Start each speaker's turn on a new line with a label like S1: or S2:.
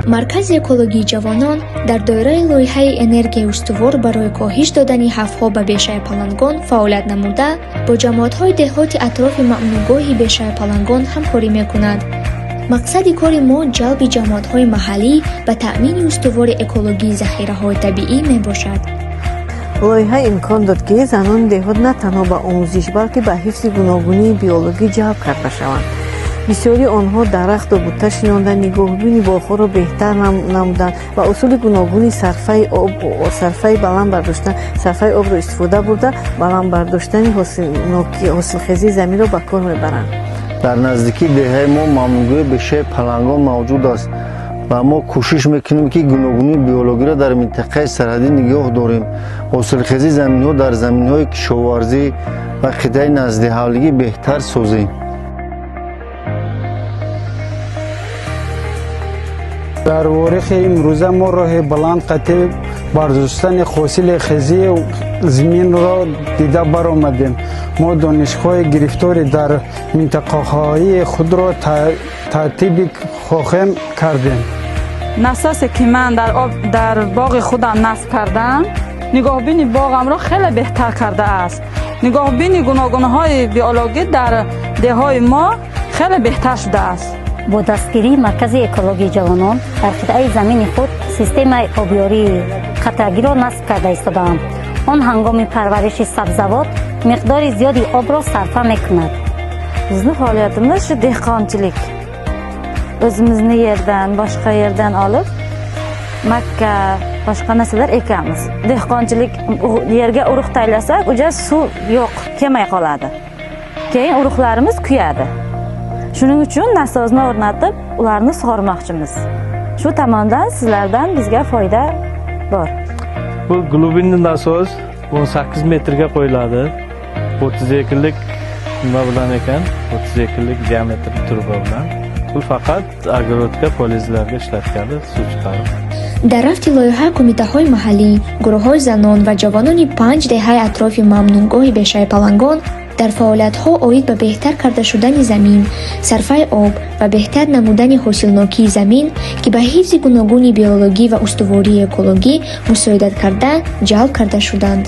S1: маркази экологии ҷавонон дар доираи лоиҳаи энергияи устувор барои коҳиш додани ҳафҳо ба бешаи палангон фаъолият намуда, бо ҷамоатҳои деҳоти атрофи маъмунгоҳи бешаи палангон ҳамкорӣ мекунад. мақсади кори мо ҷалби ҷамоатҳои маҳаллӣ ба таъмини устувори экологии захираҳои табиӣ мебошад.
S2: лоиҳа имкон дод ки занони деҳот на танҳо ба омӯзиш, балки ба ҳифзи гуногунии биологӣ ҷалб карда шаванд. бисёри онҳо дарахту бута шинонда, нигоҳубини боғҳоро беҳтар намуданд ва усули гуногуни сарфаи баланд бардоштан, сарфаи обро истифода бурда баланд бардоштани ҳосилхезии заминро ба кор мебаранд.
S3: дар наздикии деҳаи мо мамнӯъгои бешаи палангон мавҷуд аст ва мо кӯшиш мекунем ки гуногунии биологиро дар минтақаи сарҳадӣ нигоҳ дорем. ҳосилхезии заминҳо дар заминҳои кишоварзӣ ва қитъаи назди беҳтар созем.
S4: дар ворихи имрӯза мо роҳи баланд қатъи бардоштани ҳосилхезии заминро дида баромадем. мо донишгоҳи гирифтори дар минтақаҳои худро тартиб хоҳем кардем.
S5: насосе ки ман дар боғи худам насб кардам, нигоҳбини боғамро хеле беҳтар кардааст. нигоҳбини гуногунҳои биологӣ дар деҳаи мо хеле беҳтар шудааст.
S6: бо дастгирии маркази экологии ҷавонон дар қитъаи замини худ системаи обёрии қатъагиро насб карда истодаам. он ҳангоми парвариши сабзавот миқдори зиёди обро сарфа мекунад.
S7: Bizni faoliyatimiz shu dehqonchilik. O'zimizni yerdan, boshqa yerdan olib, makka, boshqa narsalar ekamiz. Dehqonchilik yerga urug' taylasak, uja suv yo'q, kelmay qoladi. Keyin urug'larimiz kuyadi. Shuning uchun nasozni o'rnatib, ularni sug'ormoqchimiz. Shu tomondan sizlardan bizga foyda bor.
S8: Bu glubinli nasos 18 metrga qo'yiladi. 30 ekinlik nima bilan ekan? 30 ekinlik diametr turba bilan. Bu faqat agrorodga, polizlarga ishlatiladi, suv chiqarib.
S1: дар рафти лоиҳа кумитаҳои маҳаллӣ, гурӯҳҳои занон ва ҷавонони 5 деҳаи атрофи мамнунгоҳи бешаи палангон дар фаъолиятҳо оид ба беҳтар карда шудани замин, сарфаи об ва беҳтар намудани ҳосилнокии замин ки ба ҳифзи гуногуни биологӣ ва устувории экологӣ мусоидат карда ҷалб карда шуданд.